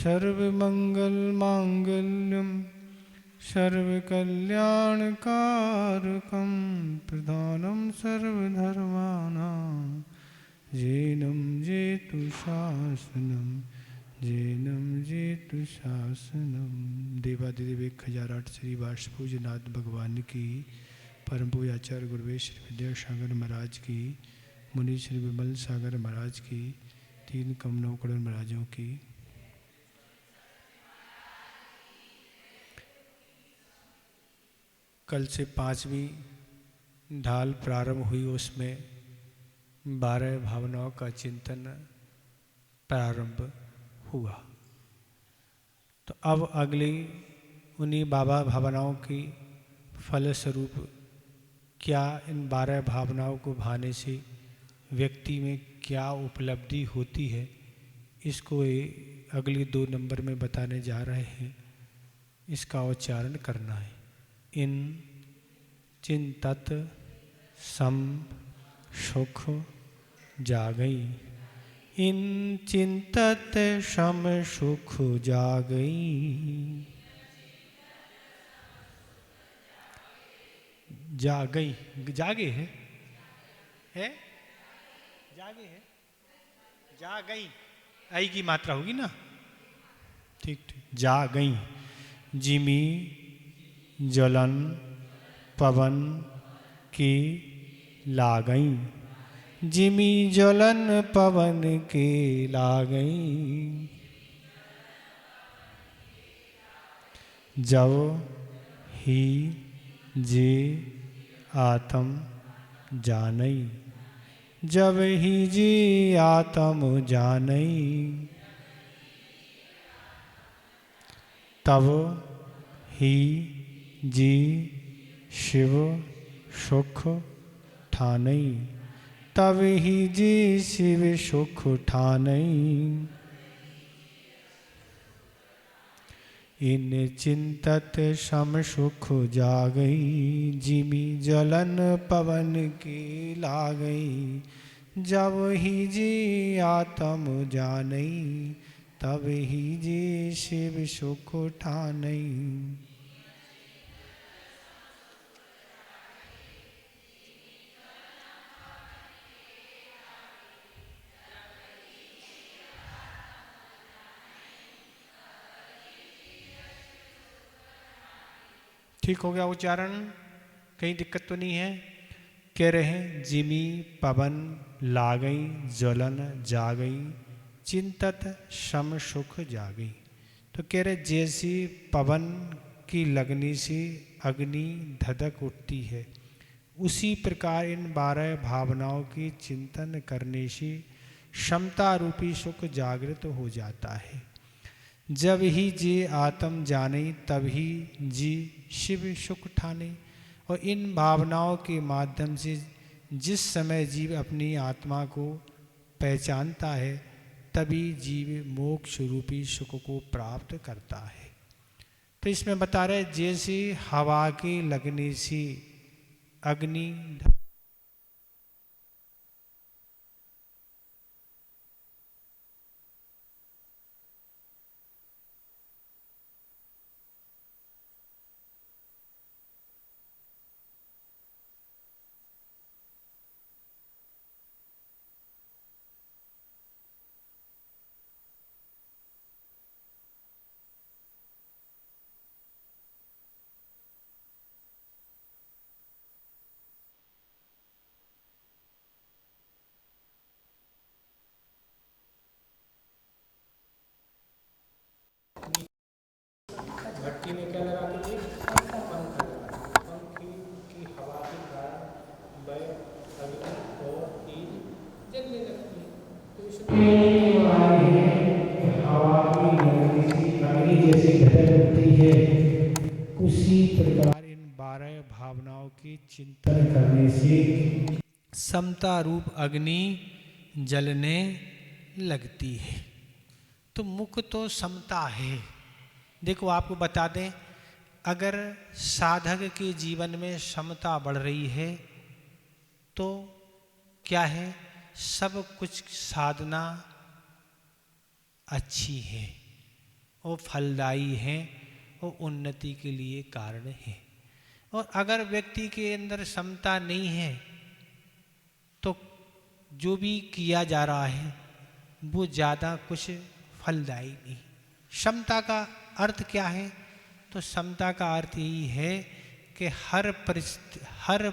सर्वमंगल मांगल्यम सर्वकल्याणकारकं प्रधानं सर्वधर्माणां जैनं जेतु शासनं जैनं जेतु शासनम। देवादिदेव 1008 श्री वार्ष पूजनाथ भगवान की, परम पूजाचार्य गुरुवे श्री विद्यासागर महाराज की, मुनि श्री विमल सागर महाराज की, तीन कमलों करण महाराजों की। कल से 5वीं ढाल प्रारंभ हुई, उसमें 12 भावनाओं का चिंतन प्रारंभ हुआ। तो अब अगली उन्हीं 12 भावनाओं की फलस्वरूप क्या इन 12 भावनाओं को भाने से व्यक्ति में क्या उपलब्धि होती है, इसको अगली 2 नंबर में बताने जा रहे हैं। इसका उच्चारण करना है। इन चिंतत सम सुख जागई, इन चिंतत सम सुख जागई। जागई, जागे है जागे है, जागई आई की मात्रा होगी ना, ठीक ठीक। जागई, जिमी जलन पवन की लागई, जिमी जलन पवन के लागई। जब ही जे आत्म जानई, जब ही जे आत्म जानई, तब ही जी शिव सुख ठानई, तब ही जी शिव सुख ठानई। इन चिंतत सम सुख जागई, जिमी जलन पवन की लागई। जब ही जी आत्म जानई, तब ही जी शिव सुख ठानई। ठीक हो गया उच्चारण, कहीं दिक्कत तो नहीं है? कह रहे हैं जिमी पवन लागई, ज्वलन जागई, चिंतत सम सुख जागई। तो कह रहे जैसी पवन की लगनी से अग्नि धधक उठती है, उसी प्रकार इन 12 भावनाओं की चिंतन करने से क्षमता रूपी सुख जागृत हो जाता है। जब ही जी आत्म जाने, तभी जी शिव सुख ठाने। और इन भावनाओं के माध्यम से जिस समय जीव अपनी आत्मा को पहचानता है, तभी जीव मोक्ष रूपी सुख को प्राप्त करता है। तो इसमें बता रहे जैसे हवा के लगने से अग्नि भट्टी में क्या लगा के पंखा लगा, पंखे की हवा के कारण वह अग्नि और तेज जलने लगती है। तो इसमें हवा की लगने से अग्नि जैसे घटक उठती है, उसी प्रकार इन 12 भावनाओं की चिंतन करने से समता रूप अग्नि जलने लगती है। तो मुख्य तो समता है। देखो आपको बता दें, अगर साधक के जीवन में समता बढ़ रही है तो क्या है, सब कुछ साधना अच्छी है। वो फलदायी हैं, वो उन्नति के लिए कारण है। और अगर व्यक्ति के अंदर समता नहीं है तो जो भी किया जा रहा है वो ज़्यादा कुछ फलदायी नहीं। समता का अर्थ क्या है? तो समता का अर्थ यही है कि हर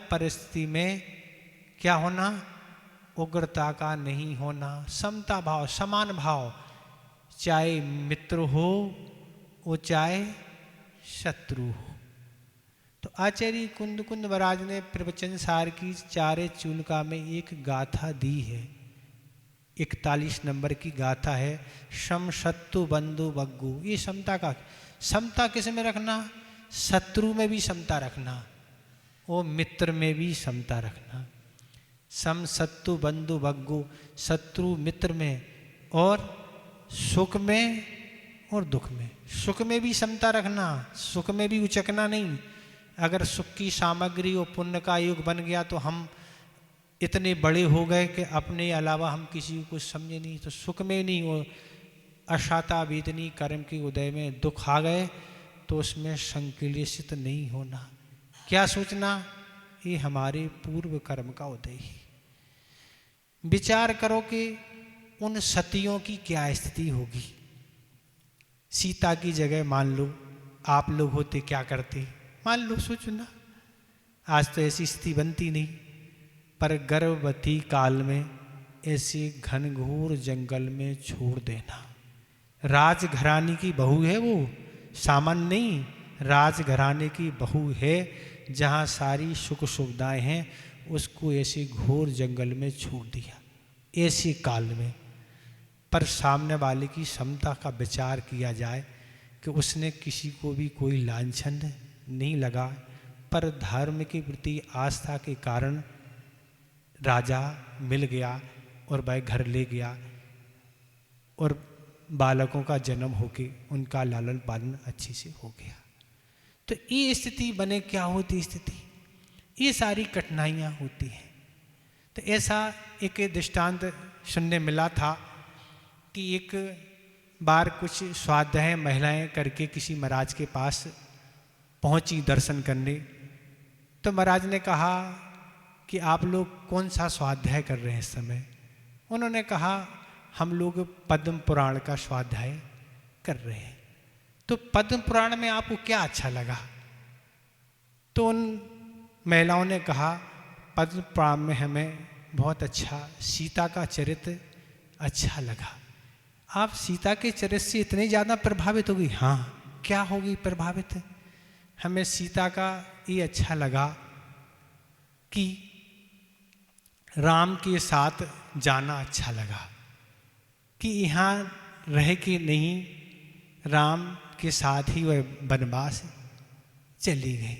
परिस्थिति में क्या होना? उग्रता का नहीं होना, समता भाव, समान भाव, चाहे मित्र हो वो चाहे शत्रु हो। तो आचार्य कुंद महाराज ने प्रवचन सार की चारे चूलिका में एक गाथा दी है, 41 नंबर की गाथा है, सम शत्रु बंधु बग्गु। ये समता का, समता किस में रखना? शत्रु में भी समता रखना, वो मित्र में भी समता रखना। सम शत्रु बंधु बग्गु, शत्रु मित्र में, और सुख में और दुख में। सुख में भी समता रखना, सुख में भी उचकना नहीं। अगर सुख की सामग्री और पुण्य का युग बन गया तो हम इतने बड़े हो गए कि अपने अलावा हम किसी को कुछ समझे नहीं, तो सुख में नहीं, वो अशाता वेदनी कर्म के उदय में दुख आ गए तो उसमें संक्लेशित नहीं होना। क्या सोचना? ये हमारे पूर्व कर्म का उदय है। विचार करो कि उन सतियों की क्या स्थिति होगी। सीता की जगह मान लो आप लोग होते, क्या करते? मान लो, सोचो ना, आज तो ऐसी स्थिति बनती नहीं, पर गर्भवती काल में ऐसे घनघोर जंगल में छोड़ देना। राजघराने की बहू है वो, सामान्य नहीं, राजघराने की बहू है, जहाँ सारी सुख सुविधाएं हैं, उसको ऐसे घोर जंगल में छोड़ दिया ऐसे काल में। पर सामने वाले की क्षमता का विचार किया जाए कि उसने किसी को भी कोई लांछन नहीं लगा, पर धर्म के प्रति आस्था के कारण राजा मिल गया और वह घर ले गया और बालकों का जन्म होके उनका लालन पालन अच्छे से हो गया। तो ये स्थिति बने, क्या होती स्थिति? ये सारी कठिनाइयाँ होती हैं। तो ऐसा एक दृष्टांत सुनने मिला था कि एक बार कुछ स्वाध्याय महिलाएं करके किसी महाराज के पास पहुंची दर्शन करने। तो महाराज ने कहा कि आप लोग कौन सा स्वाध्याय कर रहे हैं इस समय? उन्होंने कहा हम लोग पद्म पुराण का स्वाध्याय कर रहे हैं। तो पद्म पुराण में आपको क्या अच्छा लगा? तो उन महिलाओं ने कहा पद्म पुराण में हमें बहुत अच्छा सीता का चरित्र अच्छा लगा। आप सीता के चरित्र से इतने ज़्यादा प्रभावित हो गई? हाँ, क्या होगी प्रभावित? हमें सीता का ये अच्छा लगा कि राम के साथ जाना अच्छा लगा, कि यहाँ रह के नहीं, राम के साथ ही वह वनवास चली गई।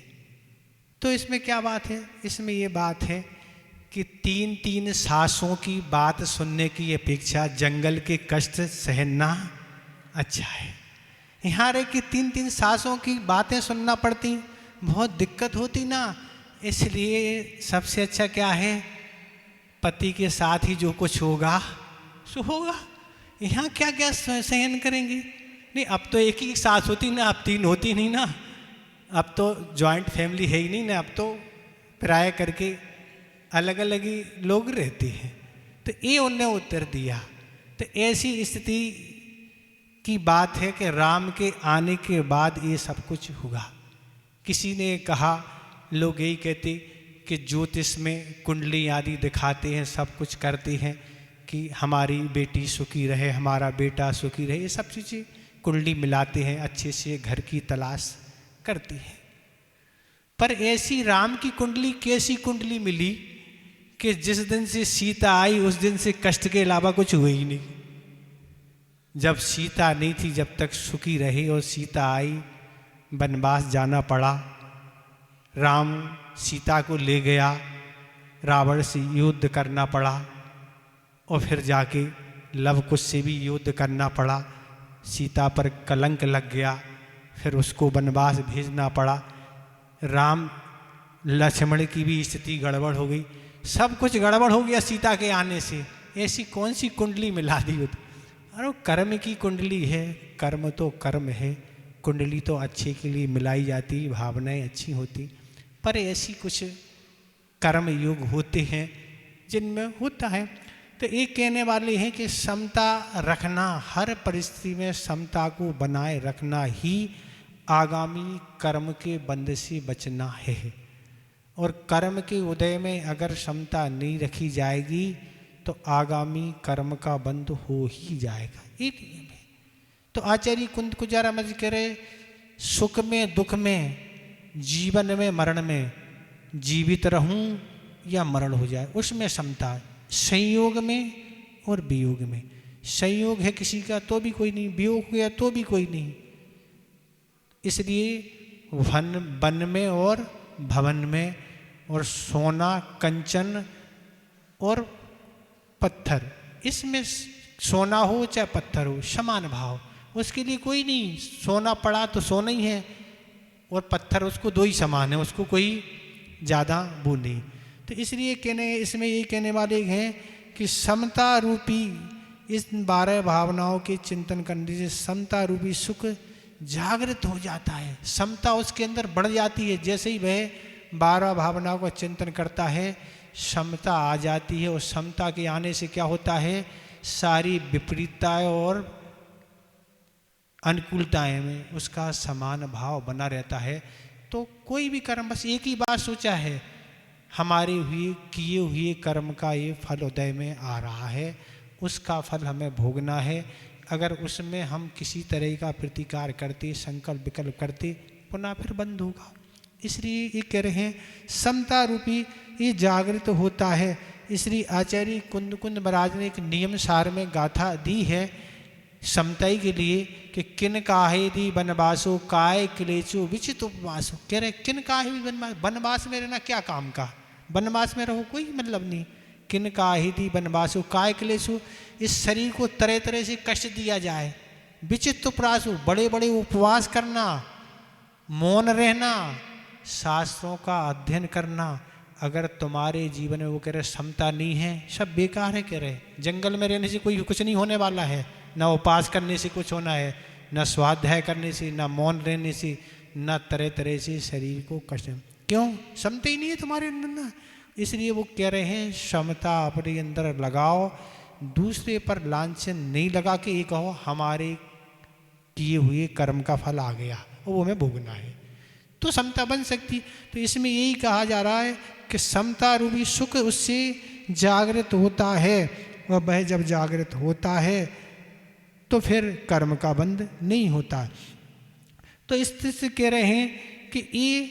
तो इसमें क्या बात है? इसमें ये बात है कि 3 सासों की बात सुनने की अपेक्षा जंगल के कष्ट सहना अच्छा है। यहाँ रह कि 3 सासों की बातें सुनना पड़ती, बहुत दिक्कत होती ना। इसलिए सबसे अच्छा क्या है? पति के साथ ही जो कुछ होगा सो होगा। यहाँ क्या क्या सहन करेंगे? नहीं, अब तो एक ही सास होती ना, अब 3 होती नहीं ना। अब तो जॉइंट फैमिली है ही नहीं ना, अब तो पराया करके अलग अलग ही लोग रहते हैं। तो ये उनने उत्तर दिया। तो ऐसी स्थिति की बात है कि राम के आने के बाद ये सब कुछ होगा। किसी ने कहा, लोग यही कहते कि ज्योतिष में कुंडली आदि दिखाते हैं, सब कुछ करते हैं कि हमारी बेटी सुखी रहे, हमारा बेटा सुखी रहे, ये सब चीज़ें कुंडली मिलाते हैं, अच्छे से घर की तलाश करते हैं। पर ऐसी राम की कुंडली कैसी कुंडली मिली कि जिस दिन से सीता आई उस दिन से कष्ट के अलावा कुछ हुआ ही नहीं। जब सीता नहीं थी जब तक सुखी रही, और सीता आई वनवास जाना पड़ा। राम सीता को ले गया, रावण से युद्ध करना पड़ा, और फिर जाके लव कुश से भी युद्ध करना पड़ा। सीता पर कलंक लग गया, फिर उसको वनवास भेजना पड़ा। राम लक्ष्मण की भी स्थिति गड़बड़ हो गई, सब कुछ गड़बड़ हो गया सीता के आने से। ऐसी कौन सी कुंडली मिला दी? अरे कर्म की कुंडली है, कर्म तो कर्म है, कुंडली तो अच्छे के लिए मिलाई जाती, भावनाएं अच्छी होती, पर ऐसी कुछ कर्म योग होते हैं जिनमें होता है। तो एक कहने वाले हैं कि समता रखना, हर परिस्थिति में समता को बनाए रखना ही आगामी कर्म के बंध से बचना है। और कर्म के उदय में अगर समता नहीं रखी जाएगी तो आगामी कर्म का बंध हो ही जाएगा, ये नियम है। तो आचार्य कुंद कुजारा मज कह रहे, सुख में दुख में, जीवन में मरण में, जीवित रहूं या मरण हो जाए, उसमें समता है। संयोग में और वियोग में, संयोग है किसी का तो भी कोई नहीं, वियोग हो गया तो भी कोई नहीं। इसलिए वन में और भवन में, और सोना कंचन और पत्थर, इसमें सोना हो चाहे पत्थर हो समान भाव, उसके लिए कोई नहीं, सोना पड़ा तो सोना ही है और पत्थर उसको दो ही समान है, उसको कोई ज़्यादा वो नहीं। तो इसलिए इसमें यही कहने वाले हैं कि समता रूपी इस 12 भावनाओं के चिंतन करने से समता रूपी सुख जागृत हो जाता है, समता उसके अंदर बढ़ जाती है। जैसे ही वह 12 भावनाओं का चिंतन करता है समता आ जाती है, और समता के आने से क्या होता है, सारी विपरीतताएं और अनुकूलताएं में उसका समान भाव बना रहता है। तो कोई भी कर्म, बस एक ही बात सोचा है, हमारे किए हुए कर्म का ये फल उदय में आ रहा है, उसका फल हमें भोगना है। अगर उसमें हम किसी तरह का प्रतिकार करते, संकल्प विकल्प करते, पुनः फिर बंद होगा। इसलिए ये कह रहे हैं समता रूपी ये जागृत होता है। इसलिए आचार्य कुंद कुंद महाराज ने एक नियम सार में गाथा दी है समताई के लिए कि किन काहे दी वनवासो काय क्लेचो विचित उपवासो। कह रहे किन काहे दी वनवास, वनवास में रहना क्या काम का, वनवास में रहो कोई मतलब नहीं। किन काहे दी वनवासो काय क्लेचो, इस शरीर को तरह तरह से कष्ट दिया जाए, विचित उपवासो बड़े बड़े उपवास करना, मौन रहना, शास्त्रों का अध्ययन करना, अगर तुम्हारे जीवन में वो कह रहे समता नहीं है, सब बेकार है। कह रहे जंगल में रहने से कोई कुछ नहीं होने वाला है, न उपास करने से कुछ होना है, न स्वाध्याय करने से, न मौन रहने से, न तरह तरह से शरीर को कष्ट। क्यों, समता ही नहीं है तुम्हारे अंदर ना। इसलिए वो कह रहे हैं समता अपने अंदर लगाओ, दूसरे पर लांछन नहीं लगा के ये कहो हमारे किए हुए कर्म का फल आ गया और वो हमें भोगना है, तो समता बन सकती। तो इसमें यही कहा जा रहा है कि समता रूपी सुख उससे जागृत होता है, और वह जब जागृत होता है तो फिर कर्म का बंध नहीं होता। तो इस तरह से कह रहे हैं कि ये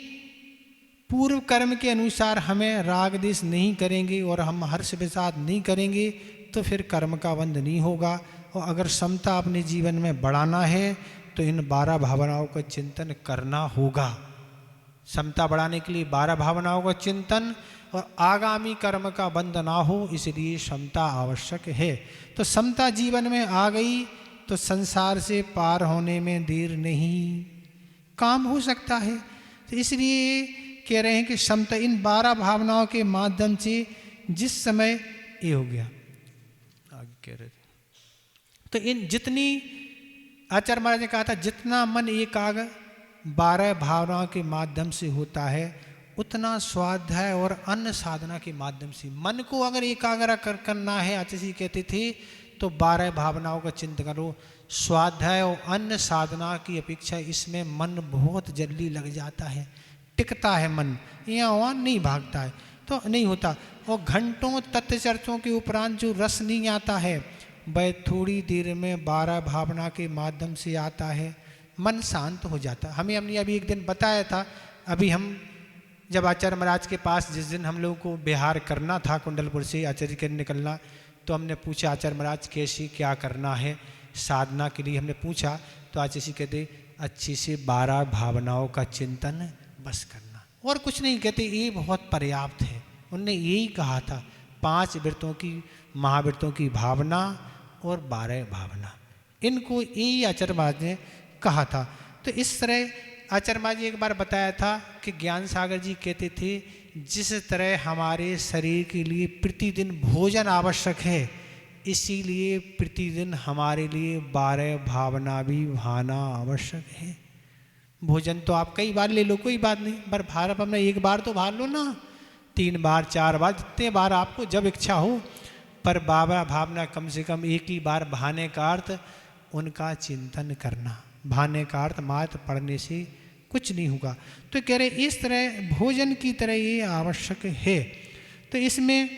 पूर्व कर्म के अनुसार हमें राग देश नहीं करेंगे और हम हर्ष विषाद नहीं करेंगे तो फिर कर्म का बंध नहीं होगा। और अगर समता अपने जीवन में बढ़ाना है तो इन 12 भावनाओं का चिंतन करना होगा। समता बढ़ाने के लिए 12 भावनाओं का चिंतन और आगामी कर्म का बंध ना हो, इसलिए समता आवश्यक है। तो समता जीवन में आ गई तो संसार से पार होने में देर नहीं, काम हो सकता है। तो इसलिए कह रहे हैं कि समता इन 12 भावनाओं के माध्यम से जिस समय ये हो गया, आगे कह रहे थे, तो इन जितनी आचार्य महाराज ने कहा था जितना मन एकाग्र 12 भावनाओं के माध्यम से होता है उतना स्वाध्याय और अन्य साधना के माध्यम से मन को अगर एकाग्र करना है, आचार्य जी कहते थे, तो 12 भावनाओं का चिंतन करो। स्वाध्याय और अन्य साधना की अपेक्षा इसमें मन बहुत जल्दी लग जाता है, टिकता है मन, यहाँ वहाँ नहीं भागता है, तो नहीं होता। और घंटों तत्व चर्चों के उपरांत जो रस नहीं आता है वह थोड़ी देर में 12 भावना के माध्यम से आता है, मन शांत हो जाता। हमने अभी एक दिन बताया था, अभी हम जब आचार्य महाराज के पास जिस दिन हम लोगों को बिहार करना था, कुंडलपुर से आचार्य के निकलना, तो हमने पूछा आचार्य महाराज कैसे क्या करना है साधना के लिए, हमने पूछा तो आचार्य जी कहते अच्छी से 12 भावनाओं का चिंतन बस करना और कुछ नहीं, कहते ये बहुत पर्याप्त है। उनने यही कहा था 5 वृत्तों की महावृत्तों की भावना और 12 भावना, इनको यही आचार्य महाराज ने कहा था। तो इस तरह आचार्य महाराज जी एक बार बताया था कि ज्ञान सागर जी कहते थे जिस तरह हमारे शरीर के लिए प्रतिदिन भोजन आवश्यक है, इसीलिए प्रतिदिन हमारे लिए 12 भावना भी भाना आवश्यक है। भोजन तो आप कई बार ले लो, कोई बात नहीं, पर भार अपना एक बार तो भार लो ना, 3 बार 4 बार, जितने बार आपको जब इच्छा हो, पर बाबा भावना कम से कम एक ही बार भाने का अर्थ उनका चिंतन करना। भाने का अर्थ मात्र पढ़ने से कुछ नहीं होगा। तो कह रहे इस तरह भोजन की तरह ये आवश्यक है। तो इसमें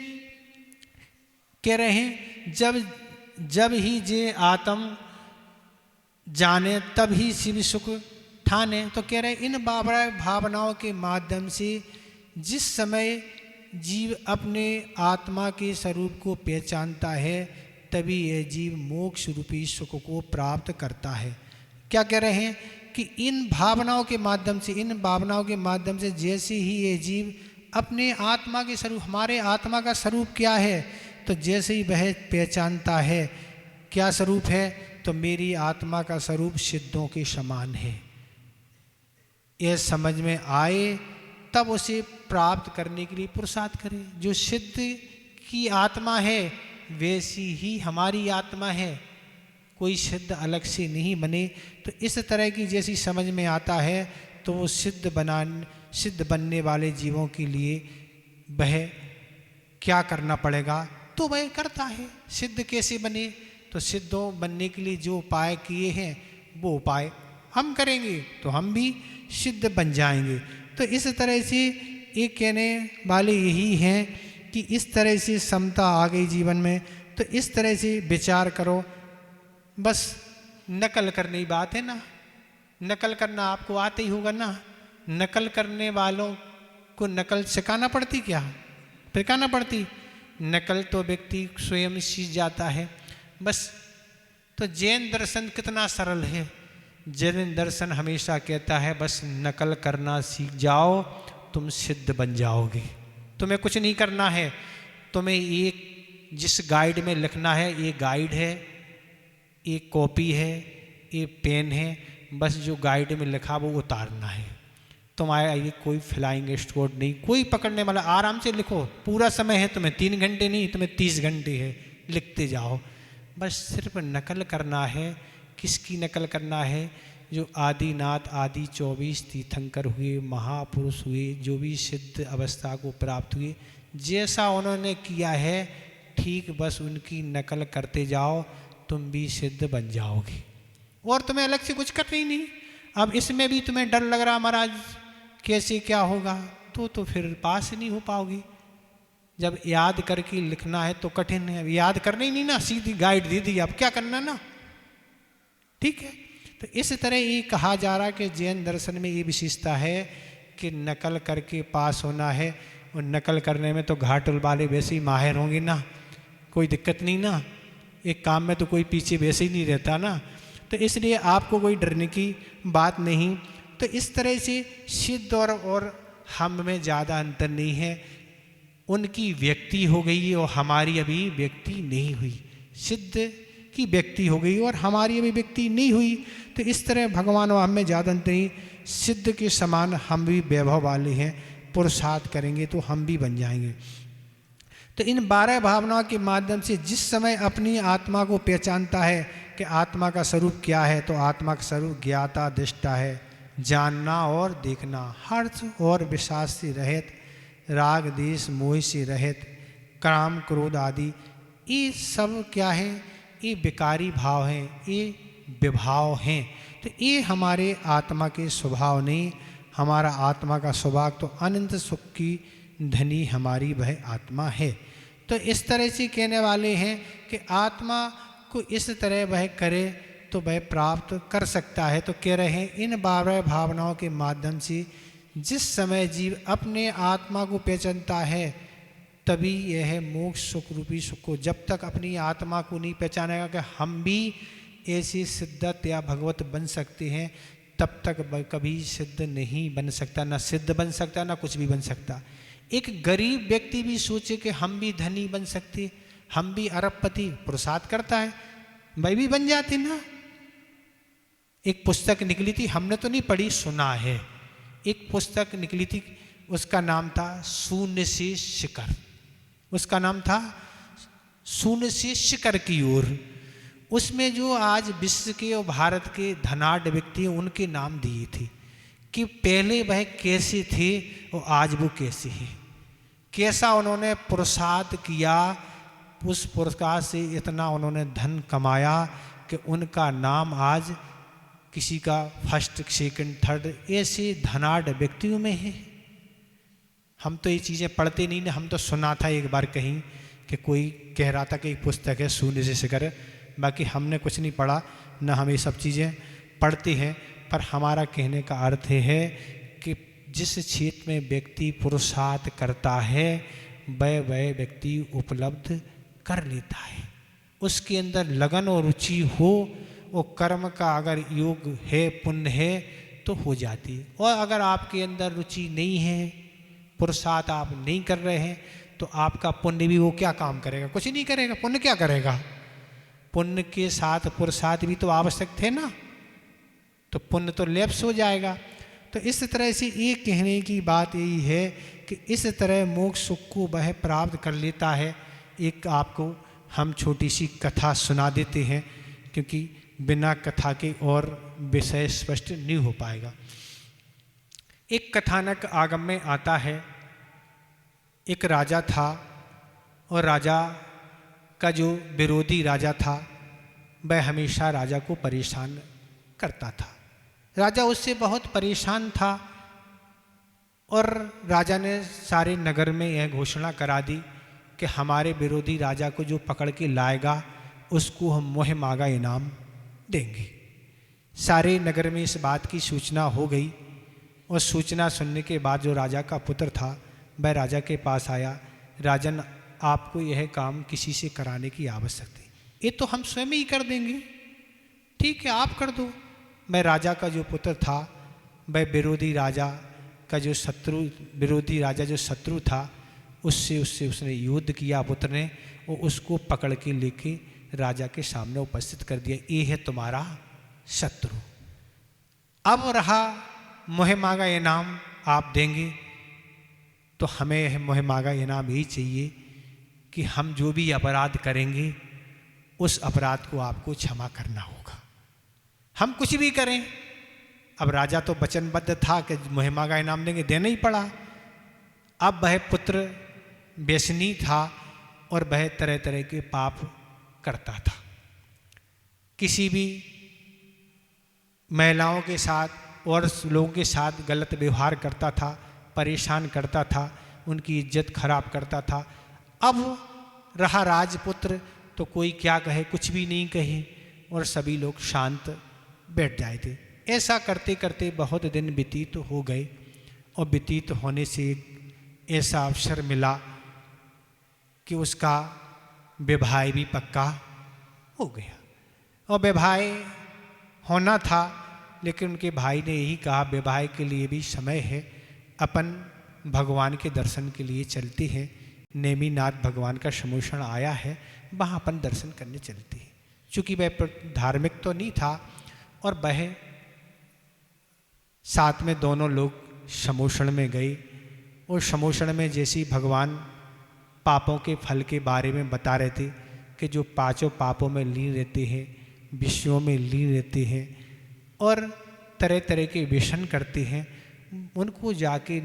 कह रहे हैं जब ही जे आत्म जाने तब ही शिव सुख ठाने। तो कह रहे इन भावनाओं के माध्यम से जिस समय जीव अपने आत्मा के स्वरूप को पहचानता है तभी यह जीव मोक्ष रूपी सुख को प्राप्त करता है। क्या कह रहे हैं कि इन भावनाओं के माध्यम से जैसे ही ये जीव अपने आत्मा के स्वरूप, हमारे आत्मा का स्वरूप क्या है, तो जैसे ही वह पहचानता है क्या स्वरूप है, तो मेरी आत्मा का स्वरूप सिद्धों के समान है, यह समझ में आए तब उसे प्राप्त करने के लिए पुरुषार्थ करें। जो सिद्ध की आत्मा है वैसी ही हमारी आत्मा है, कोई सिद्ध अलग से नहीं बने। तो इस तरह की जैसी समझ में आता है तो वो सिद्ध बनने वाले जीवों के लिए वह क्या करना पड़ेगा, तो वह करता है। सिद्ध कैसे बने, तो सिद्धों बनने के लिए जो उपाय किए हैं वो उपाय हम करेंगे तो हम भी सिद्ध बन जाएंगे। तो इस तरह से एक कहने वाले यही हैं कि इस तरह से समता आ गई जीवन में, तो इस तरह से विचार करो। बस नकल करने की बात है ना, नकल करना आपको आते ही होगा ना। नकल करने वालों को नकल सिखाना पड़ती, क्या सिखाना पड़ती? नकल तो व्यक्ति स्वयं सीख जाता है बस। तो जैन दर्शन कितना सरल है। जैन दर्शन हमेशा कहता है बस नकल करना सीख जाओ, तुम सिद्ध बन जाओगे। तुम्हें कुछ नहीं करना है, तुम्हें एक जिस गाइड में लिखना है, ये गाइड है, एक कॉपी है, एक पेन है, बस जो गाइड में लिखा वो उतारना है। तुम्हारा ये कोई फ्लाइंग स्क्वाड नहीं, कोई पकड़ने वाला, आराम से लिखो। पूरा समय है तुम्हें, 3 घंटे नहीं, तुम्हें 30 घंटे है, लिखते जाओ। बस सिर्फ नकल करना है। किसकी नकल करना है? जो आदिनाथ आदि 24 तीर्थंकर हुए, महापुरुष हुए, जो भी सिद्ध अवस्था को प्राप्त हुए, जैसा उन्होंने किया है ठीक बस उनकी नकल करते जाओ, तुम भी सिद्ध बन जाओगे। और तुम्हें अलग से कुछ करना ही नहीं। अब इसमें भी तुम्हें डर लग रहा महाराज कैसे क्या होगा, तो फिर पास नहीं हो पाओगी। जब याद करके लिखना है तो कठिन है, अब याद करना ही नहीं ना, सीधी गाइड दे दी, अब क्या करना ना, ठीक है। तो इस तरह ये कहा जा रहा कि जैन दर्शन में ये विशेषता है कि नकल करके पास होना है। और नकल करने में तो घाटुल वाले वैसे ही माहिर होंगे ना, कोई दिक्कत नहीं ना, एक काम में तो कोई पीछे वैसे ही नहीं रहता ना, तो इसलिए आपको कोई डरने की बात नहीं। तो इस तरह से सिद्ध और हम में ज़्यादा अंतर नहीं है। उनकी व्यक्ति हो गई और हमारी अभी व्यक्ति नहीं हुई। सिद्ध की व्यक्ति हो गई और हमारी अभी व्यक्ति नहीं हुई। तो इस तरह भगवान और हम में ज़्यादा अंतर नहीं। सिद्ध के समान हम भी वैभव वाले हैं, पुरुषार्थ करेंगे तो हम भी बन जाएंगे। तो इन 12 भावनाओं के माध्यम से जिस समय अपनी आत्मा को पहचानता है कि आत्मा का स्वरूप क्या है, तो आत्मा का स्वरूप ज्ञाता दृष्टा है, जानना और देखना, हर्ष और विषाद से रहित, राग देश मोह से रहित, काम क्रोध आदि ये सब क्या है, ये विकारी भाव हैं, ये विभाव हैं। तो ये हमारे आत्मा के स्वभाव नहीं। हमारा आत्मा का स्वभाव तो अनंत सुख की धनी हमारी वह आत्मा है। तो इस तरह से कहने वाले हैं कि आत्मा को इस तरह वह करे तो वह प्राप्त कर सकता है। तो कह रहे हैं इन 12 भावनाओं के माध्यम से जिस समय जीव अपने आत्मा को पहचानता है तभी यह मोक्ष सुख रूपी सुख को, जब तक अपनी आत्मा को नहीं पहचानेगा कि हम भी ऐसे सिद्धत या भगवत बन सकते हैं, तब तक कभी सिद्ध नहीं बन सकता, ना सिद्ध बन सकता, ना कुछ भी बन सकता। एक गरीब व्यक्ति भी सोचे कि हम भी धनी बन सकते, हम भी अरबपति, पुरुषार्थ करता है, वह भी बन जाते ना। एक पुस्तक निकली थी, हमने तो नहीं पढ़ी, सुना है। एक पुस्तक निकली थी, उसका नाम था शून्य से शिखर। उसका नाम था शून्य से शिखर की ओर। उसमें जो आज विश्व के और भारत के धनाढ़ व्यक्ति उनके नाम दिए थे कि पहले वह कैसे थे और आज वो कैसे हैं, कैसा उन्होंने पुरुषार्थ किया, उस पुरस्कार से इतना उन्होंने धन कमाया कि उनका नाम आज किसी का फर्स्ट सेकंड थर्ड ऐसे धनाढ़ व्यक्तियों में है। हम तो ये चीज़ें पढ़ते नहीं ना, हम तो सुना था एक बार कहीं कि कोई कह रहा था कि एक पुस्तक है शून्य से शिखर, बाकी हमने कुछ नहीं पढ़ा ना हम ये सब चीज़ें पढ़ते हैं। पर हमारा कहने का अर्थ है कि जिस क्षेत्र में व्यक्ति पुरुषार्थ करता है वह व्यक्ति उपलब्ध कर लेता है। उसके अंदर लगन और रुचि हो और कर्म का अगर योग है, पुण्य है तो हो जाती है। और अगर आपके अंदर रुचि नहीं है, पुरुषार्थ आप नहीं कर रहे हैं, तो आपका पुण्य भी वो क्या काम करेगा, कुछ नहीं करेगा। पुण्य क्या करेगा, पुण्य के साथ पुरुषार्थ भी तो आवश्यक थे ना, तो पुण्य तो लैप्स हो जाएगा। तो इस तरह से ये कहने की बात यही है कि इस तरह मोक्ष सुख को वह प्राप्त कर लेता है। एक आपको हम छोटी सी कथा सुना देते हैं, क्योंकि बिना कथा के और विषय स्पष्ट नहीं हो पाएगा। एक कथानक आगम में आता है, एक राजा था और राजा का जो विरोधी राजा था वह हमेशा राजा को परेशान करता था। राजा उससे बहुत परेशान था और राजा ने सारे नगर में यह घोषणा करा दी कि हमारे विरोधी राजा को जो पकड़ के लाएगा उसको हम मोह मांगा इनाम देंगे। सारे नगर में इस बात की सूचना हो गई और सूचना सुनने के बाद जो राजा का पुत्र था वह राजा के पास आया, राजन आपको यह काम किसी से कराने की आवश्यकता है, ये तो हम स्वयं ही कर देंगे, ठीक है आप कर दो। मैं राजा का जो पुत्र था वह विरोधी राजा का जो विरोधी राजा जो शत्रु था उससे उसने युद्ध किया पुत्र ने, और उसको पकड़ के लेके राजा के सामने उपस्थित कर दिया, ये है तुम्हारा शत्रु। अब रहा मोह मांगा इनाम आप देंगे, तो हमें मोह मांगा इनाम यही चाहिए कि हम जो भी अपराध करेंगे उस अपराध को आपको क्षमा करना होगा, हम कुछ भी करें। अब राजा तो वचनबद्ध था कि मोह मांगा इनाम देंगे, देना ही पड़ा। अब वह पुत्र व्यसनी था और वह तरह तरह के पाप करता था, किसी भी महिलाओं के साथ और लोगों के साथ गलत व्यवहार करता था, परेशान करता था, उनकी इज्जत खराब करता था। अब रहा राजपुत्र तो कोई क्या कहे, कुछ भी नहीं कहे और सभी लोग शांत बैठ जाए थे। ऐसा करते करते बहुत दिन व्यतीत हो गए और व्यतीत होने से एक ऐसा अवसर मिला कि उसका विवाह भी पक्का हो गया। और विवाह होना था, लेकिन उनके भाई ने यही कहा विवाह के लिए भी समय है, अपन भगवान के दर्शन के लिए चलते हैं, नेमिनाथ भगवान का समोषण आया है, वहाँ अपन दर्शन करने चलते हैं। चूँकि वह धार्मिक तो नहीं था और वह साथ में दोनों लोग समोषण में गए और समोषण में जैसे भगवान पापों के फल के बारे में बता रहे थे कि जो पांचों पापों में लीन रहते हैं, विषयों में लीन रहते हैं और तरह तरह के व्यसन करते हैं, उनको जाके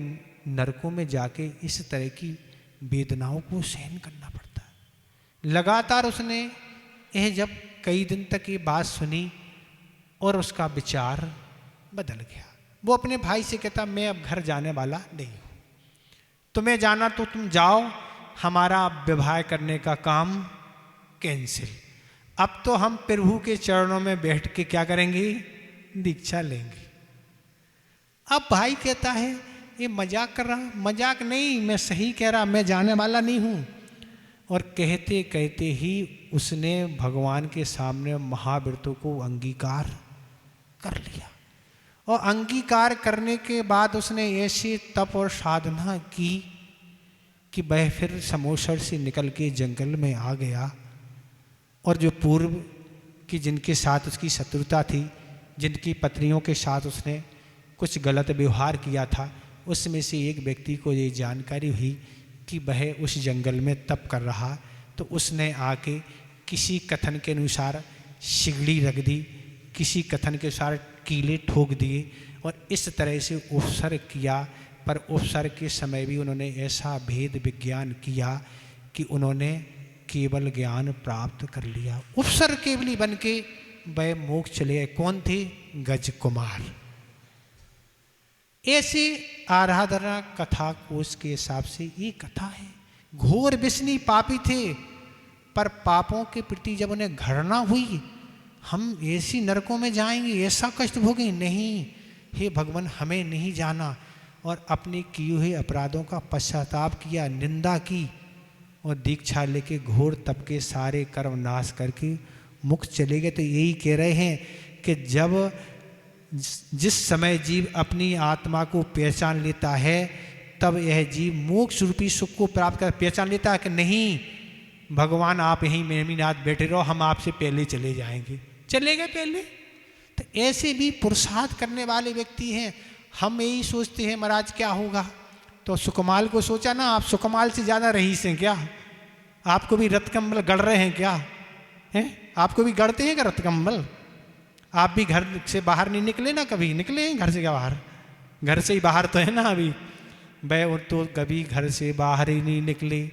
नरकों में जाके इस तरह की वेदनाओं को सहन करना पड़ता है। लगातार उसने यह जब कई दिन तक ये बात सुनी और उसका विचार बदल गया। वो अपने भाई से कहता मैं अब घर जाने वाला नहीं हूँ, तुम्हें जाना तो तुम जाओ, हमारा विवाह करने का काम कैंसिल। अब तो हम प्रभु के चरणों में बैठ के क्या करेंगे, दीक्षा लेंगे। अब भाई कहता है ये मजाक कर रहा, मजाक नहीं, मैं सही कह रहा, मैं जाने वाला नहीं हूँ। और कहते कहते ही उसने भगवान के सामने महाव्रतों को अंगीकार कर लिया। और अंगीकार करने के बाद उसने ऐसे तप और साधना की कि वह फिर समोसर से निकल के जंगल में आ गया। और जो पूर्व की जिनके साथ उसकी शत्रुता थी, जिनकी पत्नियों के साथ उसने कुछ गलत व्यवहार किया था, उसमें से एक व्यक्ति को ये जानकारी हुई कि वह उस जंगल में तप कर रहा, तो उसने आके किसी कथन के अनुसार सिगड़ी रख दी, किसी कथन के अनुसार कीले ठोक दिए और इस तरह से उपसर्ग किया। पर उपसर्ग के समय भी उन्होंने ऐसा भेद विज्ञान किया कि उन्होंने केवल ज्ञान प्राप्त कर लिया। उपसर्ग केवली बन के वह मोक्ष चले गए। कौन थे? गज कुमार। ऐसे आराधना कथा कोश के हिसाब से ये कथा है। घोर विष्णु पापी थे, पर पापों के प्रति जब उन्हें घृणा हुई, हम ऐसी नरकों में जाएंगे, ऐसा कष्ट भोगेंगे, नहीं, हे भगवान हमें नहीं जाना, और अपने किए हुए अपराधों का पश्चाताप किया, निंदा की और दीक्षा लेके घोर तप के सारे कर्म नाश करके मुक्त चले गए। तो यही कह रहे हैं कि जब जिस समय जीव अपनी आत्मा को पहचान लेता है, तब यह जीव मोक्ष रूपी सुख को प्राप्त कर पहचान लेता है कि नहीं भगवान आप यहीं नेमिनाथ बैठे रहो, हम आपसे पहले चले जाएंगे। चले गए पहले। तो ऐसे भी पुरुषार्थ करने वाले व्यक्ति हैं। हम यही सोचते हैं महाराज क्या होगा, तो सुकमाल को सोचा ना, आप सुकमाल से ज़्यादा रईस हैं क्या? आपको भी रत कंबल गढ़ रहे हैं क्या? हैं? आपको भी गढ़ते हैं क्या रत कंबल? आप भी घर से बाहर नहीं निकले ना, कभी निकले हैं घर से क्या बाहर? घर से ही बाहर तो है ना अभी। वह तो कभी घर से बाहर ही नहीं निकले।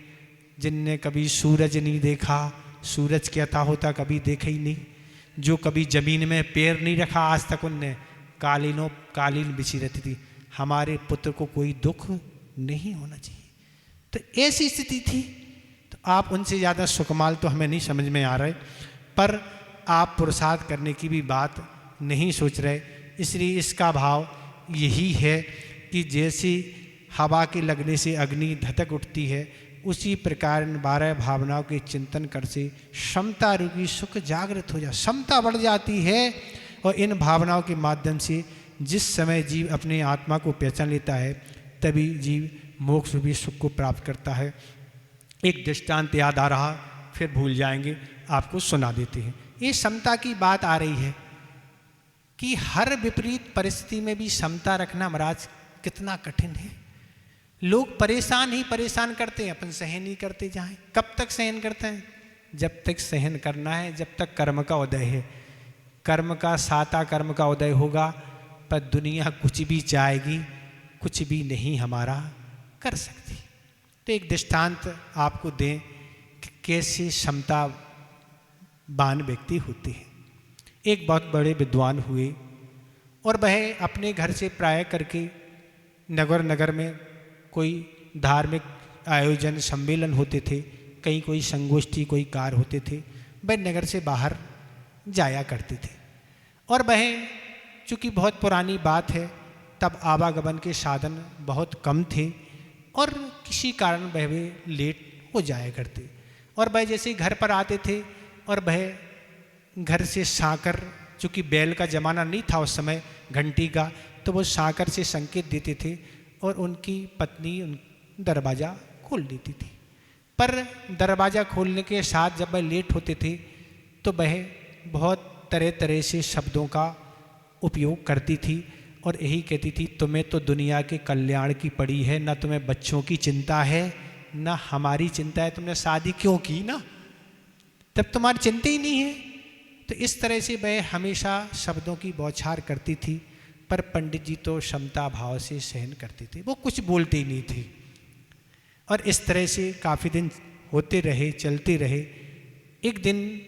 जिनने कभी सूरज नहीं देखा, सूरज क्या था होता कभी देखा ही नहीं। जो कभी जमीन में पैर नहीं रखा आज तक, उनने कालीन बिछी रहती थी। हमारे पुत्र को कोई दुख नहीं होना चाहिए। तो ऐसी स्थिति थी। तो आप उनसे ज़्यादा सुकमाल तो हमें नहीं समझ में आ रहे, पर आप पुरुषार्थ करने की भी बात नहीं सोच रहे। इसलिए इसका भाव यही है कि जैसे हवा के लगने से अग्नि धधक उठती है, उसी प्रकार इन 12 भावनाओं के चिंतन कर से समता रूपी सुख जागृत हो जाए, समता बढ़ जाती है। और इन भावनाओं के माध्यम से जिस समय जीव अपने आत्मा को पहचान लेता है, तभी जीव मोक्ष रूपी सुख को प्राप्त करता है। एक दृष्टांत याद आ रहा, फिर भूल जाएंगे, आपको सुना देते हैं। ये समता की बात आ रही है कि हर विपरीत परिस्थिति में भी समता रखना महाराज कितना कठिन है। लोग परेशान ही परेशान करते हैं, अपन सहन ही करते जाएं। कब तक सहन करते हैं? जब तक सहन करना है, जब तक कर्म का उदय है। कर्म का साता कर्म का उदय होगा, पर दुनिया कुछ भी चाहेगी, कुछ भी नहीं हमारा कर सकती। तो एक दृष्टांत आपको दें कि कैसे समतावान व्यक्ति होते हैं। एक बहुत बड़े विद्वान हुए और वह अपने घर से प्राय करके नगर नगर में कोई धार्मिक आयोजन सम्मेलन होते थे, कहीं कोई संगोष्ठी कोई कार्य होते थे, वह नगर से बाहर जाया करते थे। और वह चूँकि बहुत पुरानी बात है, तब आवागमन के साधन बहुत कम थे और किसी कारण वह लेट हो जाया करते। और वह जैसे घर पर आते थे और वह घर से साकर, चूँकि बैल का ज़माना नहीं था उस समय, घंटी का, तो वो साकर से संकेत देते थे और उनकी पत्नी दरवाज़ा खोल देती थी। पर दरवाज़ा खोलने के साथ जब वह लेट होते थे तो वह बहुत तरह तरह से शब्दों का उपयोग करती थी और यही कहती थी, तुम्हें तो दुनिया के कल्याण की पड़ी है, ना तुम्हें बच्चों की चिंता है ना हमारी चिंता है, तुमने शादी क्यों की ना, तब तुम्हारी चिंता ही नहीं है। तो इस तरह से वह हमेशा शब्दों की बौछार करती थी। पर पंडित जी तो समता भाव से सहन करते थे, वो कुछ बोलते ही नहीं थे। और इस तरह से काफ़ी दिन होते रहे, चलते रहे। एक दिन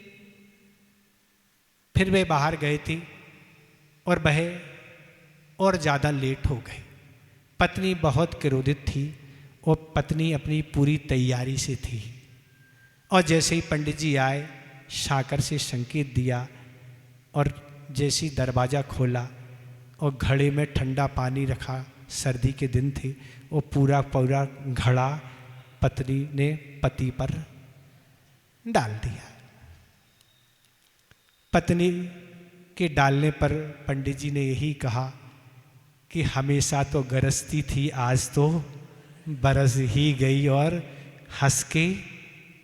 फिर वे बाहर गए थे और वह और ज़्यादा लेट हो गए। पत्नी बहुत क्रोधित थी और पत्नी अपनी पूरी तैयारी से थी। और जैसे ही पंडित जी आए, साकर से संकेत दिया और जैसे ही दरवाज़ा खोला और घड़े में ठंडा पानी रखा, सर्दी के दिन थे, वो पूरा पूरा घड़ा पत्नी ने पति पर डाल दिया। पत्नी के डालने पर पंडित जी ने यही कहा कि हमेशा तो गरजती थी, आज तो बरस ही गई, और हंस के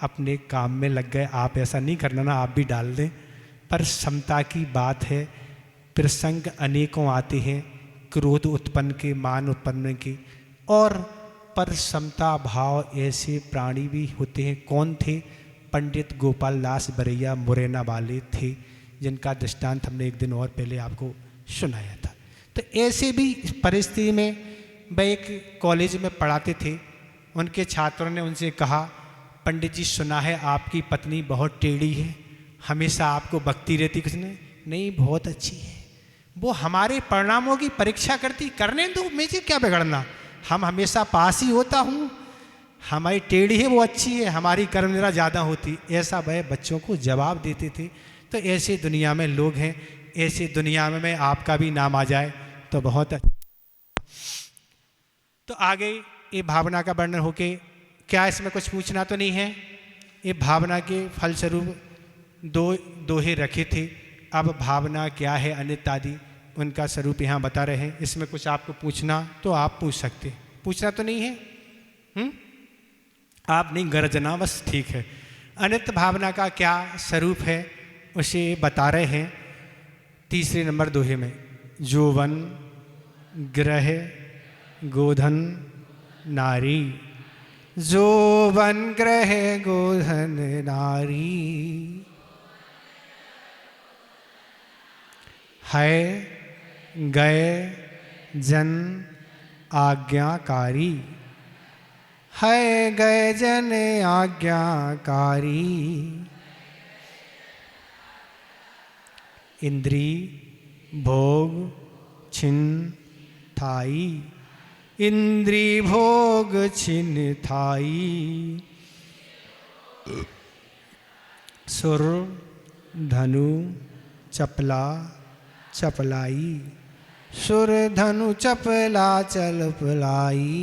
अपने काम में लग गए। आप ऐसा नहीं करना ना, आप भी डाल दें। पर समता की बात है, प्रसंग अनेकों आते हैं, क्रोध उत्पन्न के, मान उत्पन्न के, और पर समता भाव ऐसे प्राणी भी होते हैं। कौन थे? पंडित गोपाल दास बरैया मुरैना वाले थे, जिनका दृष्टांत हमने एक दिन और पहले आपको सुनाया था। तो ऐसे भी परिस्थिति में वह एक कॉलेज में पढ़ाते थे। उनके छात्रों ने उनसे कहा, पंडित जी सुना है आपकी पत्नी बहुत टेढ़ी है, हमेशा आपको बकती रहती। किसने? नहीं, बहुत अच्छी है, वो हमारे परिणामों की परीक्षा करती, करने दो, मुझे क्या बिगड़ना, हम हमेशा पास ही होता हूँ, हमारी टेढ़ी है वो अच्छी है, हमारी कर्म निरा ज़्यादा होती। ऐसा वह बच्चों को जवाब देते थे। तो ऐसे दुनिया में लोग हैं, ऐसे दुनिया में आपका भी नाम आ जाए तो बहुत अच्छा। तो आगे ये भावना का वर्णन होके, क्या इसमें कुछ पूछना तो नहीं है? ये भावना के फलस्वरूप दो दोहे रखे थे। अब भावना क्या है, अनित आदि, उनका स्वरूप यहाँ बता रहे हैं। इसमें कुछ आपको पूछना तो आप पूछ सकते, पूछना तो नहीं है? आप नहीं गरजना, बस ठीक है। अनित भावना का क्या स्वरूप है उसे बता रहे हैं तीसरे नंबर दोहे में। यौवन ग्रह गोधन नारी, यौवन ग्रह गोधन नारी, है गए जन आज्ञाकारी, है गए जन आज्ञाकारी, इंद्री भोग छिन थाई, इंद्री भोग छिन थाई, सुर धनु चपला चपलाई, सुर धनु चपला चलपलाई,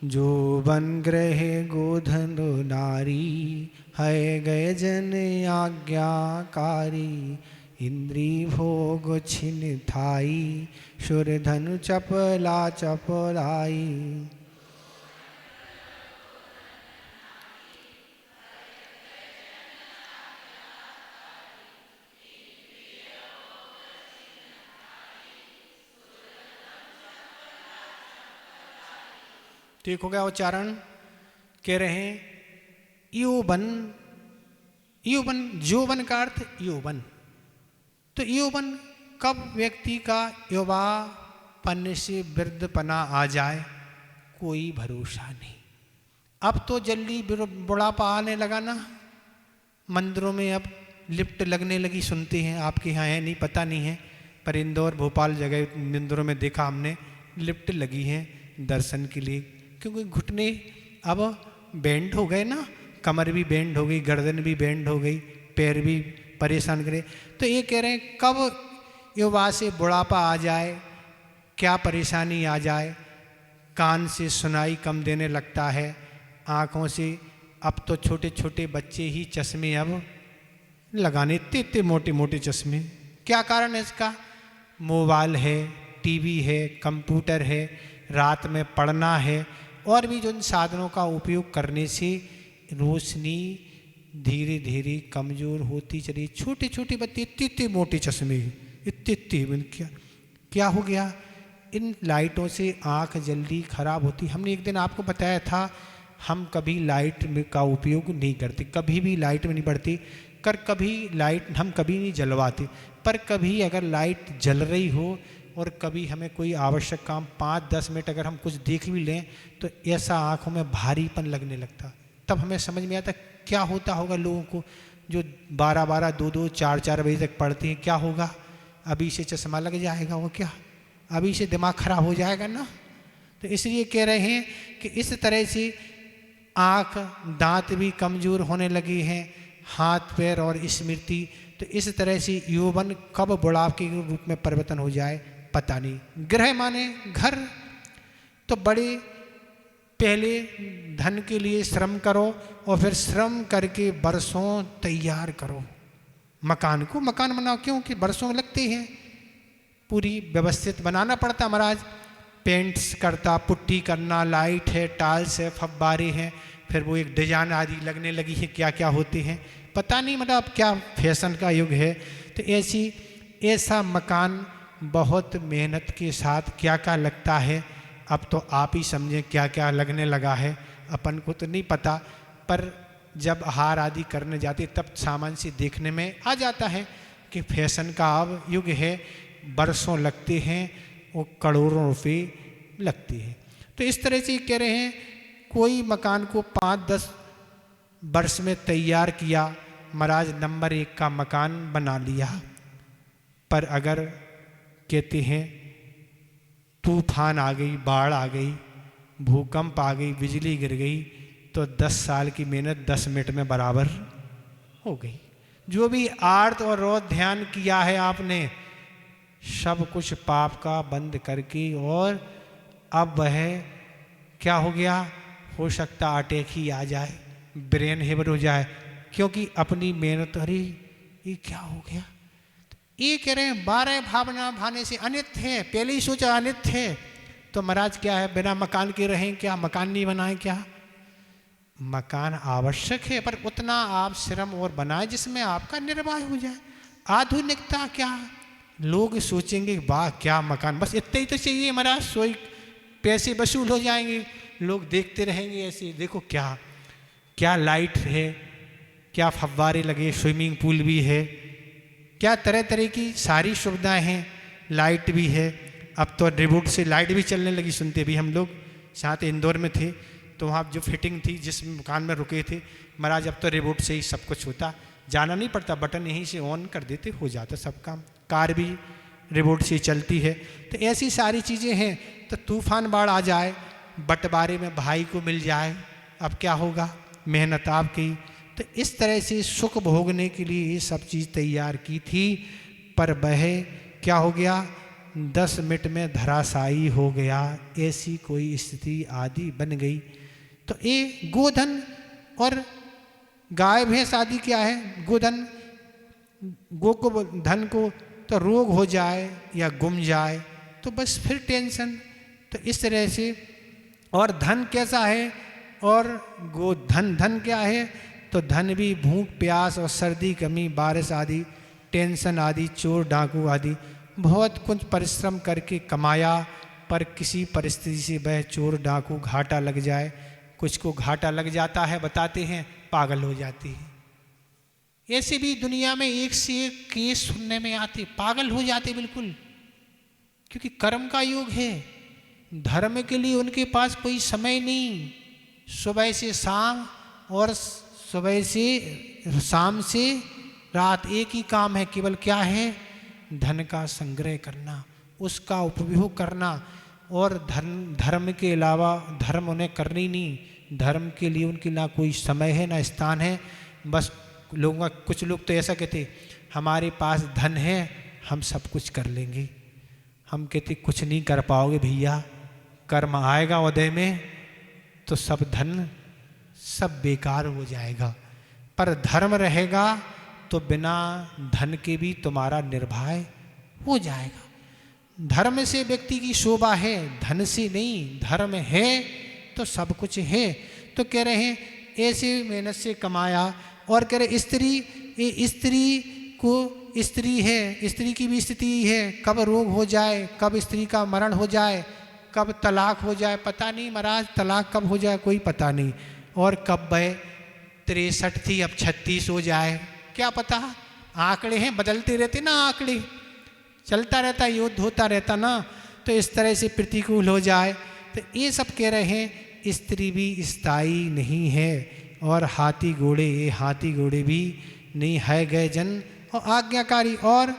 यौवन ग्रह गोधन नारी, है गए जन आज्ञाकारी, इंद्री भोग छिन थाई, सुर धनु चपला चपलाई। ठीक हो गया उच्चारण? कह रहे हैं यौवन, यौवन, यौवन का अर्थ यौवन। तो यौवन कब व्यक्ति का युवापन से वृद्धपना आ जाए, कोई भरोसा नहीं। अब तो जल्दी बुढ़ापा आने लगा ना, मंदिरों में अब लिफ्ट लगने लगी, सुनते हैं, आपके यहाँ है नहीं पता नहीं है, पर इंदौर भोपाल जगह मंदिरों में देखा हमने, लिफ्ट लगी हैं दर्शन के लिए। क्योंकि घुटने अब बेंड हो गए ना, कमर भी बेंड हो गई, गर्दन भी बेंड हो गई, पैर भी परेशान करे। तो ये कह रहे हैं कब युवा से बुढ़ापा आ जाए, क्या परेशानी आ जाए, कान से सुनाई कम देने लगता है, आँखों से, अब तो छोटे छोटे बच्चे ही चश्मे अब लगाने, इतने इतने मोटे मोटे चश्मे। क्या कारण है इसका? मोबाइल है, टीवी है, कंप्यूटर है, रात में पढ़ना है, और भी जो इन साधनों का उपयोग करने से रोशनी धीरे धीरे कमज़ोर होती चली। छोटे छोटे बच्चे इतने इतने मोटे चश्मे, इतने इतने, क्या हो गया? इन लाइटों से आँख जल्दी खराब होती। हमने एक दिन आपको बताया था, हम कभी लाइट में का उपयोग नहीं करते, कभी भी लाइट में नहीं पड़ती, कभी लाइट हम कभी नहीं जलवाते। पर कभी अगर लाइट जल रही हो और कभी हमें कोई आवश्यक काम 5-10 मिनट अगर हम कुछ देख भी लें तो ऐसा आँखों में भारीपन लगने लगता। तब हमें समझ में आता क्या होता होगा लोगों को जो 12-12, 2-2, 4-4 बजे तक पढ़ते हैं, क्या होगा? अभी से चश्मा लग जाएगा, वो क्या अभी से दिमाग खराब हो जाएगा ना। तो इसलिए कह रहे हैं कि इस तरह से आँख, दांत भी कमज़ोर होने लगे हैं, हाथ पैर और स्मृति। तो इस तरह से यौवन कब बुढ़ापे के रूप में परिवर्तन हो जाए पता नहीं। गृह माने घर, तो बड़े पहले धन के लिए श्रम करो और फिर श्रम करके बरसों तैयार करो मकान को। मकान बनाओ, क्योंकि बरसों लगते हैं, पूरी व्यवस्थित बनाना पड़ता महाराज, पेंट्स करता, पुट्टी करना, लाइट है, टाइल्स है, फव्वारे हैं, फिर वो एक डिजाइन आदि लगने लगी है, क्या क्या होते हैं पता नहीं, मतलब क्या फैशन का युग है। तो ऐसा मकान बहुत मेहनत के साथ क्या क्या लगता है, अब तो आप ही समझें क्या क्या लगने लगा है, अपन को तो नहीं पता, पर जब आहार आदि करने जाते तब सामान से देखने में आ जाता है कि फैशन का अब युग है, बरसों लगते हैं और करोड़ों रुपये लगते हैं। तो इस तरह से कह रहे हैं कोई मकान को 5-10 वर्ष में तैयार किया, महाराज नंबर 1 का मकान बना लिया, पर अगर कहते हैं तूफान आ गई, बाढ़ आ गई, भूकंप आ गई, बिजली गिर गई, तो 10 साल की मेहनत 10 मिनट में बराबर हो गई। जो भी आर्त और रोध ध्यान किया है आपने, सब कुछ पाप का बंद करके, और अब वह क्या हो गया, हो सकता अटैक ही आ जाए, ब्रेन हेमर हो जाए, क्योंकि अपनी मेहनत, अरे ये क्या हो गया। ये कह रहे हैं 12 भावना भाने से अनित्य है, पहले ही सोचा अनित्य है, तो महाराज क्या है, बिना मकान के रहें क्या, मकान नहीं बनाए क्या। मकान आवश्यक है, पर उतना आप श्रम और बनाए जिसमें आपका निर्वाह हो जाए। आधुनिकता क्या, लोग सोचेंगे वाह क्या मकान, बस इतना ही तो चाहिए महाराज, सोई पैसे वसूल हो जाएंगे, लोग देखते रहेंगे ऐसे। देखो क्या क्या लाइट है, क्या फव्वारे लगे, स्विमिंग पूल भी है, क्या तरह तरह की सारी सुविधाएं हैं, लाइट भी है। अब तो रिमोट से लाइट भी चलने लगी, सुनते भी हम लोग साथ इंदौर में थे तो वहाँ जो फिटिंग थी जिस मकान में रुके थे महाराज, अब तो रिमोट से ही सब कुछ होता, जाना नहीं पड़ता, बटन यहीं से ऑन कर देते हो जाता सब काम, कार भी रिमोट से चलती है। तो ऐसी सारी चीज़ें हैं। तो तूफान बाढ़ आ जाए, बंटवारे में भाई को मिल जाए, अब क्या होगा, मेहनत आपकी। तो इस तरह से सुख भोगने के लिए ये सब चीज़ तैयार की थी, पर वह क्या हो गया, 10 मिनट में धराशायी हो गया, ऐसी कोई स्थिति आदि बन गई। तो ये गोधन और गाय भैंस आदि क्या है, गोधन, गो को धन को तो रोग हो जाए या गुम जाए तो बस फिर टेंशन। तो इस तरह से, और धन कैसा है, और गोधन धन क्या है, तो धन भी भूख प्यास और सर्दी कमी बारिश आदि टेंशन आदि चोर डाकू आदि बहुत कुछ परिश्रम करके कमाया, पर किसी परिस्थिति से वह चोर डाकू घाटा लग जाए, कुछ को घाटा लग जाता है, बताते हैं पागल हो जाती है। ऐसे भी दुनिया में एक से एक केस सुनने में आते, पागल हो जाते बिल्कुल, क्योंकि कर्म का योग है, धर्म के लिए उनके पास कोई समय नहीं, सुबह से शाम और सुबह से शाम से रात एक ही काम है, केवल क्या है, धन का संग्रह करना, उसका उपभोग करना, और धर्म के अलावा धर्म उन्हें करनी नहीं, धर्म के लिए उनके ना कोई समय है ना स्थान है। बस लोगों का, कुछ लोग तो ऐसा कहते हमारे पास धन है हम सब कुछ कर लेंगे, हम कहते कुछ नहीं कर पाओगे भैया, कर्म आएगा उदय में तो सब धन सब बेकार हो जाएगा, पर धर्म रहेगा तो बिना धन के भी तुम्हारा निर्वाह हो जाएगा। धर्म से व्यक्ति की शोभा है, धन से नहीं, धर्म है तो सब कुछ है। तो कह रहे हैं ऐसे मेहनत से कमाया, और कह रहे स्त्री को, स्त्री है, स्त्री की भी स्थिति है, कब रोग हो जाए, कब स्त्री का मरण हो जाए, कब तलाक हो जाए, पता नहीं महाराज, तलाक कब हो जाए कोई पता नहीं, और कब वह 63 थी अब 36 हो जाए, क्या पता, आंकड़े हैं, बदलते रहते ना आंकड़े, चलता रहता, युद्ध होता रहता ना, तो इस तरह से प्रतिकूल हो जाए। तो ये सब कह रहे हैं स्त्री भी स्थायी नहीं है, और हाथी घोड़े भी नहीं है गए जन और आज्ञाकारी, और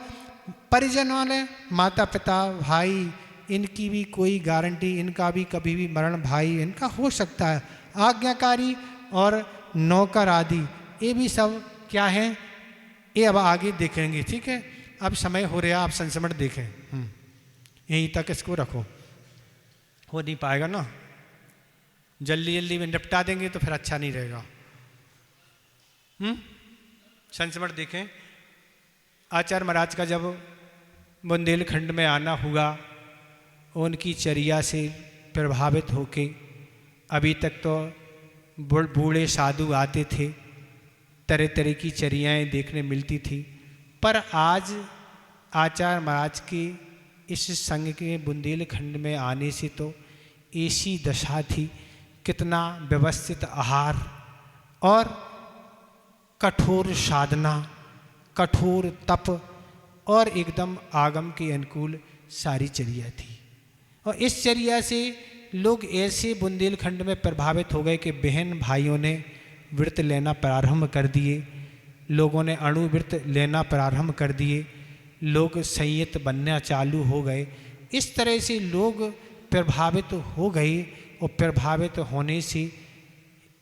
परिजन वाले माता पिता भाई, इनकी भी कोई गारंटी, इनका भी कभी भी मरण भाई इनका हो सकता है, आज्ञाकारी और नौकर आदि, ये भी सब क्या है, ये अब आगे देखेंगे। ठीक है, अब समय हो रहा, आप संस्मरण देखें, यहीं तक इसको रखो, हो नहीं पाएगा ना, जल्दी जल्दी में निपटा देंगे तो फिर अच्छा नहीं रहेगा। संस्मरण देखें। आचार्य महाराज का जब बुंदेलखंड में आना हुआ, उनकी चर्या से प्रभावित होके, अभी तक तो बूढ़े साधु आते थे, तरह तरह की चर्याएँ देखने मिलती थी, पर आज आचार्य महाराज के इस संघ के बुंदेलखंड में आने से तो ऐसी दशा थी, कितना व्यवस्थित आहार और कठोर साधना, कठोर तप और एकदम आगम के अनुकूल सारी चर्या थी। और इस चर्या से लोग ऐसे बुंदेलखंड में प्रभावित हो गए कि बहन भाइयों ने व्रत लेना प्रारंभ कर दिए, लोगों ने अणु व्रत लेना प्रारंभ कर दिए, लोग संयत बनना चालू हो गए। इस तरह से लोग प्रभावित हो गए और प्रभावित होने से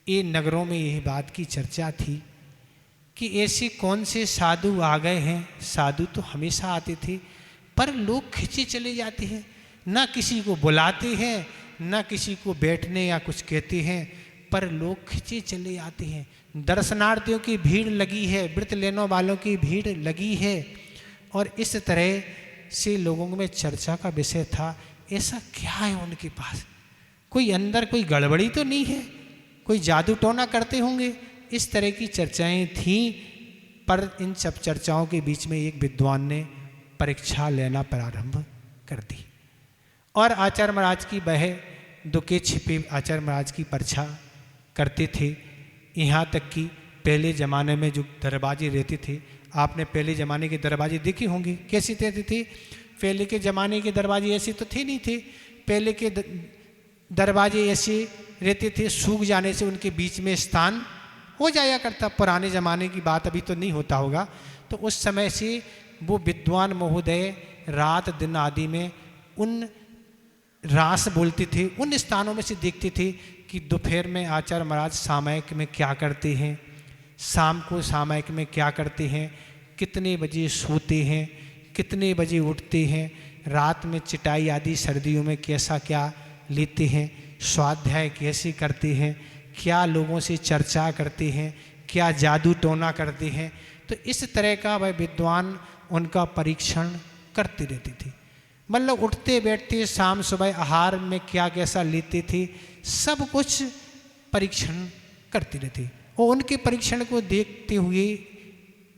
ये नगरों में यही बात की चर्चा थी कि ऐसे कौन से साधु आ गए हैं। साधु तो हमेशा आते थे, पर लोग खिंचे चले जाते हैं, ना किसी को बुलाते हैं, ना किसी को बैठने या कुछ कहते हैं, पर लोग खिंचे चले आते हैं। दर्शनार्थियों की भीड़ लगी है, व्रत लेने वालों की भीड़ लगी है। और इस तरह से लोगों में चर्चा का विषय था, ऐसा क्या है उनके पास, कोई अंदर कोई गड़बड़ी तो नहीं है, कोई जादू टोना करते होंगे। इस तरह की चर्चाएं थीं। पर इन सब चर्चाओं के बीच में एक विद्वान ने परीक्षा लेना प्रारंभ कर दी और आचार्य महाराज की वह दुखे छिपे आचार्य महाराज की परीक्षा करते थे। यहाँ तक कि पहले ज़माने में जो दरवाजे रहते थे, आपने पहले ज़माने के दरवाजे देखे होंगे कैसे रहते थे। पहले के ज़माने के दरवाजे ऐसे तो थे नहीं थे, पहले के दरवाजे ऐसे रहते थे, सूख जाने से उनके बीच में स्थान हो जाया करता। पुराने ज़माने की बात अभी तो नहीं होता होगा। तो उस समय से वो विद्वान महोदय रात दिन आदि में उन रास बोलते थे, उन स्थानों में से देखते थे कि दोपहर में आचार्य महाराज सामयिक में क्या करते हैं, शाम को सामयिक में क्या करते हैं, कितने बजे सोते हैं, कितने बजे उठते हैं, रात में चटाई आदि सर्दियों में कैसा क्या लेते हैं, स्वाध्याय कैसे करते हैं, क्या लोगों से चर्चा करते हैं, क्या जादू टोना करते हैं। तो इस तरह का वह विद्वान उनका परीक्षण करते रहते थे। मतलब उठते बैठते शाम सुबह आहार में क्या कैसा लेते थे, सब कुछ परीक्षण करते रहते। और उनके परीक्षण को देखते हुए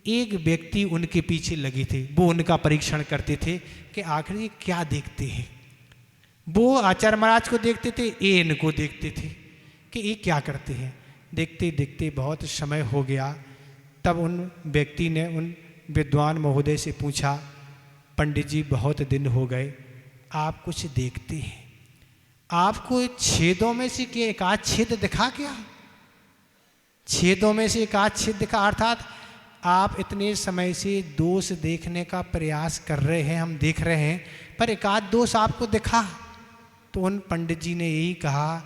एक व्यक्ति उनके पीछे लगे थे, वो उनका परीक्षण करते थे कि आखिर ये क्या देखते हैं। वो आचार्य महाराज को देखते थे, ये इनको देखते थे कि ये क्या करते हैं। देखते देखते बहुत समय हो गया। तब उन व्यक्ति ने उन विद्वान महोदय से पूछा, पंडित जी बहुत दिन हो गए, आप कुछ देखते हैं, आपको छेदों में से कि एक आध छेद दिखा क्या? छेदों में से एक आध छेद दिखा, अर्थात आप इतने समय से दोष देखने का प्रयास कर रहे हैं, हम देख रहे हैं, पर एक आध दोष आपको दिखा? तो उन पंडित जी ने यही कहा,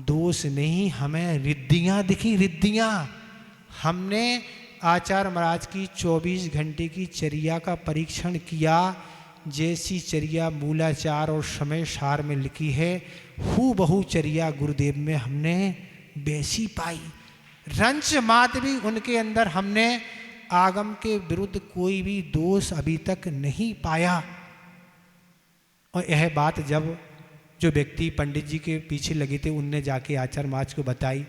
दोष नहीं, हमें रिद्धियाँ दिखी, रिद्धियाँ। हमने आचार्य महाराज की 24 घंटे की चर्या का परीक्षण किया, जैसी चर्या मूलाचार और समय सार में लिखी है, हूबहू चर्या गुरुदेव में हमने वैसी पाई। रंच मात्र भी उनके अंदर हमने आगम के विरुद्ध कोई भी दोष अभी तक नहीं पाया। और यह बात जब जो व्यक्ति पंडित जी के पीछे लगे थे, उनने जाके आचार्य महाराज को बताई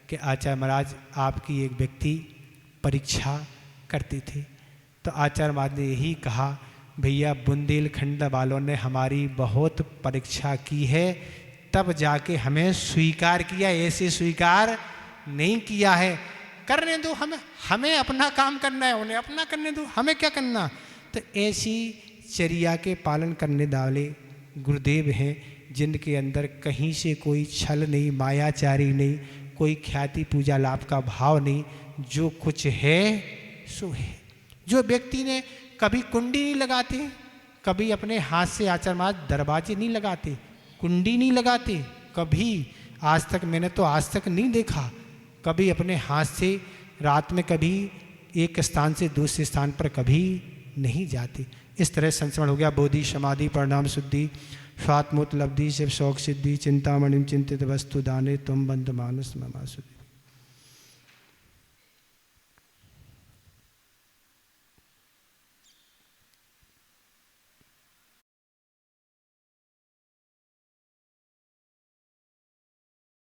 कि आचार्य महाराज आपकी एक व्यक्ति परीक्षा करते थे। तो आचार्य महाराज ने यही कहा, भैया बुंदेलखंड वालों ने हमारी बहुत परीक्षा की है, तब जाके हमें स्वीकार किया, ऐसे स्वीकार नहीं किया है। करने दो, हमें अपना काम करना है, उन्हें अपना करने दो, हमें क्या करना। तो ऐसी चर्या के पालन करने वाले गुरुदेव हैं, जिनके अंदर कहीं से कोई छल नहीं, मायाचारी नहीं, कोई ख्याति पूजा लाभ का भाव नहीं, जो कुछ है सो है। जो व्यक्ति ने कभी कुंडी नहीं लगाते, कभी अपने हाथ से आचार्य महाराज दरवाजे नहीं लगाते, कुंडी नहीं लगाते, कभी आज तक, मैंने तो आज तक नहीं देखा, कभी अपने हाथ से रात में कभी एक स्थान से दूसरे स्थान पर कभी नहीं जाते। इस तरह संस्मरण हो गया। बोधि समाधि परिणाम शुद्धि स्वात्मोपलब्धि शिव शौक सिद्धि चिंतामणि चिंतित वस्तु दाने तुम बंद मानस ममासुद्धि।